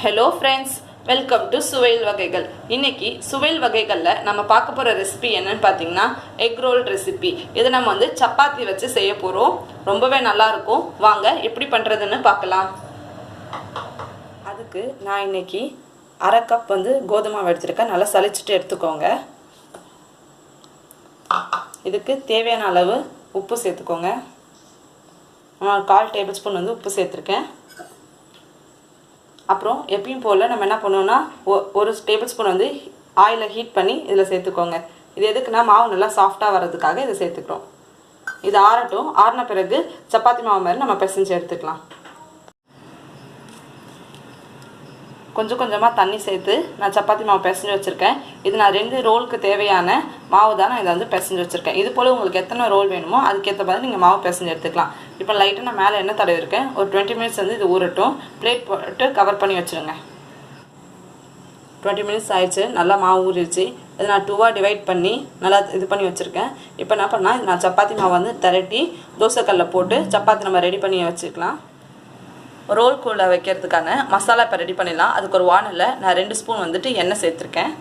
Hello friends, welcome to சுவைல் வகைகள். இன்னைக்கு சுவைல் வகைகளில் நம்ம பார்க்க போகிற ரெசிபி என்னன்னு பார்த்தீங்கன்னா எக் ரோல் ரெசிபி. இதை நம்ம சப்பாத்தி வச்சு செய்ய போகிறோம். ரொம்பவே நல்லாயிருக்கும். வாங்க எப்படி பண்ணுறதுன்னு பார்க்கலாம். அதுக்கு நான் இன்னைக்கு அரை கப் கோதுமை மாவு எடுத்துருக்கேன். நல்லா சலிச்சிட்டு எடுத்துக்கோங்க. இதுக்கு தேவையான அளவு உப்பு சேர்த்துக்கோங்க. நான் 1/4 டேபிள் ஸ்பூன் உப்பு சேர்த்துருக்கேன். அப்புறம் எப்பயும் போல் நம்ம என்ன பண்ணுவோம்னா 1 டேபிள் ஸ்பூன் ஆயிலை ஹீட் பண்ணி இதில் சேர்த்துக்கோங்க. இது எதுக்குன்னா மாவு நல்லா சாஃப்டாக வர்றதுக்காக இதை சேர்த்துக்கிறோம். இது ஆறட்டும். ஆறின பிறகு சப்பாத்தி மாவு மாதிரி நம்ம பிசைஞ்சு எடுத்துக்கலாம். கொஞ்சம் கொஞ்சமாக தண்ணி சேர்த்து நான் சப்பாத்தி மாவு பிசைஞ்சு வச்சுருக்கேன். இது நான் 2 ரோலுக்கு தேவையான மாவு தான் நான் இதை பிசைஞ்சு வச்சுருக்கேன். இது போல் உங்களுக்கு எத்தனை ரோல் வேணுமோ அதுக்கேற்ற மாதிரி நீங்கள் மாவு பிசைஞ்சு எடுத்துக்கலாம். இப்போ லைட்டாக நான் மேலே எண்ணெய் தடவி இருக்கேன். ஒரு 20 மினிட்ஸ் இது ஊறட்டும். பிளேட் போட்டு கவர் பண்ணி வச்சுருங்க. 20 மினிட்ஸ் ஆயிடுச்சு. நல்லா மாவு ஊறிடுச்சு. இது நான் 2ஆக டிவைட் பண்ணி நல்லா இது பண்ணி வச்சுருக்கேன். இப்போ என்ன பண்ணால் நான் சப்பாத்தி மாவு திரட்டி தோசைக்கல்லில் போட்டு சப்பாத்தி நம்ம ரெடி பண்ணி வச்சுக்கலாம். ரோல் கூடை வைக்கிறதுக்கான மசாலா இப்போ ரெடி பண்ணிடலாம். அதுக்கு ஒரு வானலில் நான் 2 ஸ்பூன் எண்ணெய் சேர்த்துருக்கேன்.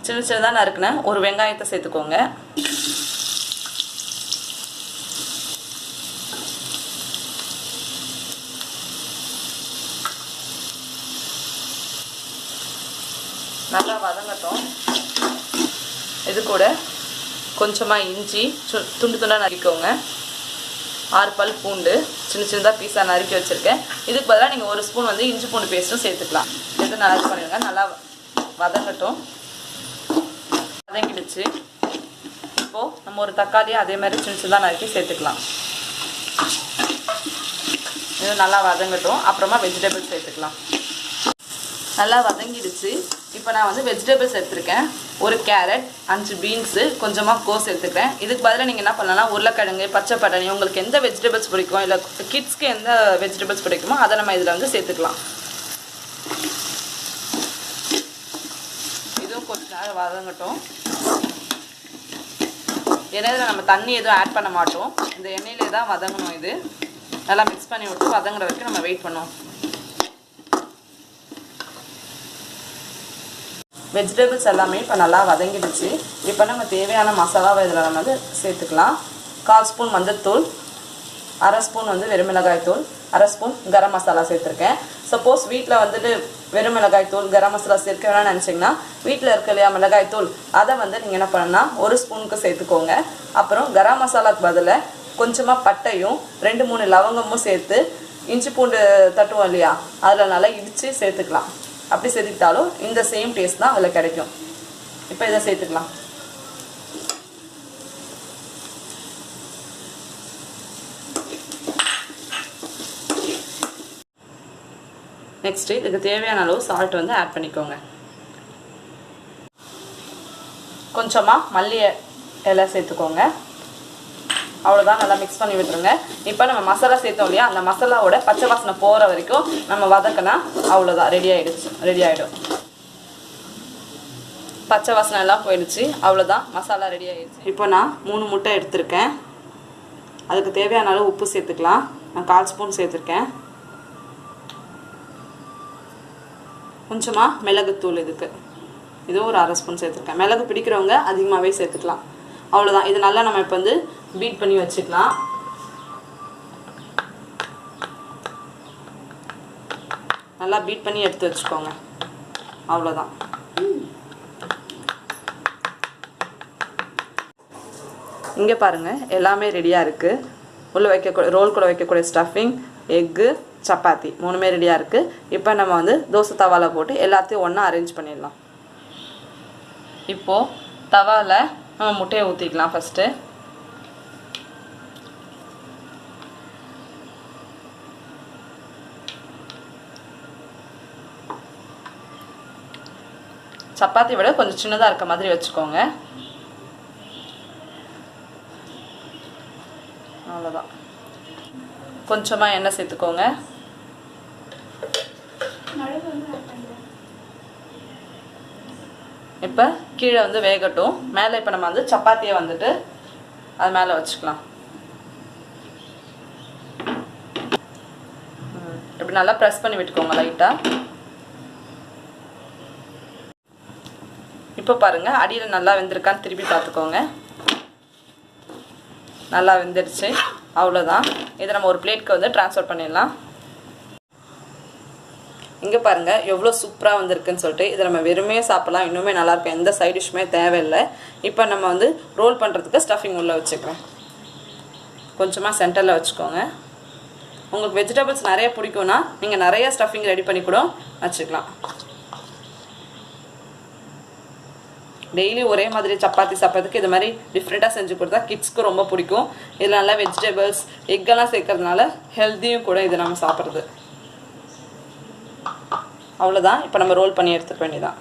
சின்ன சின்னதாக நறுக்குன ஒரு வெங்காயத்தை சேர்த்துக்கோங்க. நல்லா வதங்கட்டும். இது கூட கொஞ்சமாக இஞ்சி துண்டு துண்டாக நறுக்கிக்கோங்க. 6 பல் பூண்டு சின்ன சின்னதாக பீஸாக நறுக்கி வச்சுருக்கேன். இதுக்கு பதிலாக நீங்கள் 1 ஸ்பூன் இஞ்சி பூண்டு பேஸ்ட்டும் சேர்த்துக்கலாம். இது நல்லா இது பண்ணிடுங்க. நல்லா வதங்கட்டும். வதங்கிடுச்சு. இப்போது நம்ம ஒரு தக்காளியை அதே மாதிரி சின்ன சின்னதாக நறுக்கி சேர்த்துக்கலாம். இது நல்லா வதங்கட்டும். அப்புறமா வெஜிடபிள்ஸ் சேர்த்துக்கலாம். நல்லா வதங்கிடுச்சு. இப்போ நான் வெஜிடபிள்ஸ் எடுத்துருக்கேன். 1 கேரட், 5 பீன்ஸு, கொஞ்சமாக கோஸ் எடுத்துக்கிறேன். இதுக்கு பதிலாக நீங்கள் என்ன பண்ணலாம், உருளைக்கிழங்கு, பச்சை பட்டாணி, உங்களுக்கு எந்த வெஜிடபிள்ஸ் பிடிக்கும், இல்லை கிட்ஸ்க்கு எந்த வெஜிடபிள்ஸ் பிடிக்குமோ அதை நம்ம இதில் சேர்த்துக்கலாம். இதுவும் கொஞ்சம் நேரம் வதங்கட்டும். ஏன்னா இதில் நம்ம தண்ணி எதுவும் ஆட் பண்ண மாட்டோம். இந்த எண்ணெயிலே தான் வதங்கணும். இது நல்லா மிக்ஸ் பண்ணி விட்டு வதங்குற வரைக்கும் நம்ம வெயிட் பண்ணுவோம். வெஜிடபிள்ஸ் எல்லாமே இப்போ நல்லா வதங்கிடுச்சு. இப்போ நம்ம தேவையான மசாலாவை இதில் நம்ம சேர்த்துக்கலாம். 1/4 ஸ்பூன் மஞ்சள்தூள், 1/2 ஸ்பூன் வெறும் மிளகாய் தூள், 1/2 ஸ்பூன் கரம் மசாலா சேர்த்துருக்கேன். சப்போஸ் வீட்டில் வெறும் மிளகாய் தூள் கரம் மசாலா சேர்க்க வேணாம்னு நினச்சிங்கன்னா வீட்டில் இருக்க இல்லையா மிளகாய் தூள் அதை நீங்கள் என்ன பண்ணணும்னா 1 ஸ்பூனுக்கு சேர்த்துக்கோங்க. அப்புறம் கரம் மசாலாவுக்கு பதிலாக கொஞ்சமாக பட்டையும் 2-3 லவங்கமும் சேர்த்து இஞ்சி பூண்டு தட்டுவோம் இல்லையா அதில் நல்லா இடித்து சேர்த்துக்கலாம். அப்படி சேர்த்துக்கிட்டாலும் இந்த சேம் டேஸ்ட் தான் அதில் கிடைக்கும். இப்போ இதை சேர்த்துக்கலாம். நெக்ஸ்ட்டு இதுக்கு தேவையான அளவு சால்ட் ஆட் பண்ணிக்கோங்க. கொஞ்சமாக மல்லி இலை சேர்த்துக்கோங்க. அவ்வளோதான். நல்லா மிக்ஸ் பண்ணி விட்டுருங்க. இப்போ நம்ம மசாலா சேர்த்தோம் இல்லையா, அந்த மசாலாவோட பச்சை வாசனை போகிற வரைக்கும் நம்ம வதக்கினா அவ்வளோதான், ரெடி ஆகிடும். பச்சை வாசனை எல்லாம் போயிடுச்சு. அவ்வளோதான், மசாலா ரெடி ஆகிடுச்சு. இப்போ நான் 3 முட்டை எடுத்திருக்கேன். அதுக்கு தேவையான அளவு உப்பு சேர்த்துக்கலாம். நான் 1/4 ஸ்பூன் சேர்த்துருக்கேன். கொஞ்சமாக மிளகுத்தூள், இதுவும் ஒரு 1/2 ஸ்பூன் சேர்த்துருக்கேன். மிளகு பிடிக்கிறவங்க அதிகமாகவே சேர்த்துக்கலாம். அவ்வளோதான். இது நல்லா நம்ம இப்போ பீட் பண்ணி வச்சுக்கலாம். நல்லா பீட் பண்ணி எடுத்து வச்சுக்கோங்க. அவ்வளோதான். இங்கே பாருங்கள், எல்லாமே ரெடியாக இருக்குது. உள்ளே வைக்கக்கூடிய ரோல் கூட வைக்கக்கூடிய ஸ்டஃபிங், எக்கு, சப்பாத்தி 3மே ரெடியாக இருக்குது. இப்போ நம்ம தோசை தவாவில் போட்டு எல்லாத்தையும் ஒன்றா அரேஞ்ச் பண்ணிடலாம். இப்போது தவாவில் நம்ம முட்டையை ஊற்றிக்கலாம். ஃபஸ்ட்டு சப்பாத்தி விட கொஞ்சம் சின்னதாக இருக்க மாதிரி வச்சுக்கோங்க. அவ்வளோதான். கொஞ்சமாக எண்ணெய் சேர்த்துக்கோங்க. இப்போ கீழே வேகட்டும். மேலே இப்போ நம்ம சப்பாத்தியை அது மேலே வச்சுக்கலாம். இப்படி நல்லா ப்ரெஸ் பண்ணி விட்டுக்கோங்க லைட்டாக. இப்போ பாருங்கள் அடியில் நல்லா வெந்திருக்கான்னு திருப்பி பார்த்துக்கோங்க. நல்லா வெந்துடுச்சு. அவ்வளோதான். இதை நம்ம ஒரு பிளேட்க்கு வந்து ட்ரான்ஸ்ஃபர் பண்ணிடலாம். இங்கே பாருங்கள் எவ்வளோ சூப்பராக வந்திருக்குன்னு சொல்லிட்டு. இதை நம்ம வெறுமையே சாப்பிட்லாம், இன்னுமே நல்லாயிருக்கும், எந்த சைட் டிஷ்ஷுமே தேவையில்லை. இப்போ நம்ம வந்து ரோல் பண்ணுறதுக்கு ஸ்டஃபிங் உள்ளே வச்சுக்கிறேன். கொஞ்சமாக சென்டரில் வச்சுக்கோங்க. உங்களுக்கு வெஜிடபிள்ஸ் நிறைய பிடிக்கும்னா நீங்கள் நிறைய ஸ்டஃபிங் ரெடி பண்ணி கூட வச்சுக்கலாம். டெய்லி ஒரே மாதிரி சப்பாத்தி சாப்பிட்றதுக்கு இது மாதிரி டிஃப்ரெண்ட்டாக செஞ்சு கொடுத்தா கிட்ஸ்க்கு ரொம்ப பிடிக்கும். இதில் நல்லா வெஜிடபிள்ஸ் எக்கெல்லாம் சேர்க்கறதுனால ஹெல்த்தியும் கூட இது நம்ம சாப்பிட்றது. அவ்வளோதான். இப்போ நம்ம ரோல் பண்ணி எடுத்துக்க வேண்டியதான்.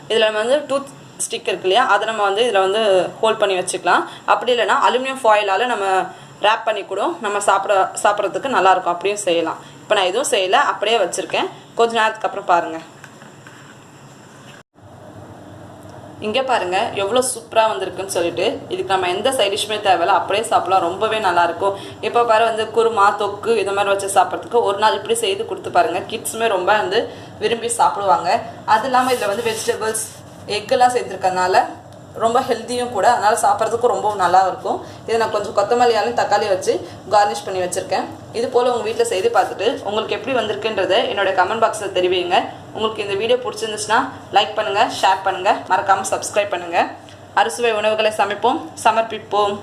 இதில் நம்ம வந்து டூத் ஸ்டிக் இருக்கு இல்லையா, அதை நம்ம வந்து இதில் வந்து ஹோல்ட் பண்ணி வச்சுக்கலாம். அப்படி இல்லைன்னா அலுமினியம் ஃபாயிலால் நம்ம ரேப் பண்ணி கூட நம்ம சாப்பிட்றதுக்கு நல்லாயிருக்கும். அப்படியும் செய்யலாம். இப்போ நான் எதுவும் செய்யலை, அப்படியே வச்சுருக்கேன். கொஞ்ச நேரத்துக்கு அப்புறம் பாருங்கள். இங்கே பாருங்கள் எவ்வளோ சூப்பராக வந்திருக்குன்னு சொல்லிட்டு. இதுக்கு நம்ம எந்த சைட் டிஷ்ஷுமே தேவையில்லை, அப்படியே சாப்பிடலாம். ரொம்பவே நல்லாயிருக்கும். இப்போ பாரு வந்து குருமா தொக்கு இது மாதிரி வச்சு சாப்பிட்றதுக்கு ஒரு நாள் இப்படி செய்து கொடுத்து பாருங்கள். கிட்ஸுமே ரொம்ப வந்து விரும்பி சாப்பிடுவாங்க. அது இல்லாமல் இதில் வந்து வெஜிடபிள்ஸ் எக்கெல்லாம் சேர்த்துருக்கறனால ரொம்ப ஹெல்த்தியும் கூட, அதனால் சாப்பிட்றதுக்கும் ரொம்ப நல்லா இருக்கும். இதை நான் கொஞ்சம் கொத்தமல்லியாலும் தக்காளி வச்சு கார்னிஷ் பண்ணி வச்சுருக்கேன். இது போல் உங்கள் வீட்டில் செய்து பார்த்துட்டு உங்களுக்கு எப்படி வந்திருக்குன்றதை என்னோடய கமெண்ட் பாக்ஸில் தெரிவிங்க. உங்களுக்கு இந்த வீடியோ பிடிச்சிருந்துச்சுன்னா லைக் பண்ணுங்கள், ஷேர் பண்ணுங்கள், மறக்காமல் சப்ஸ்கிரைப் பண்ணுங்கள். அறுசுவை உணவுகளை சமைப்போம், சமர்ப்பிப்போம்.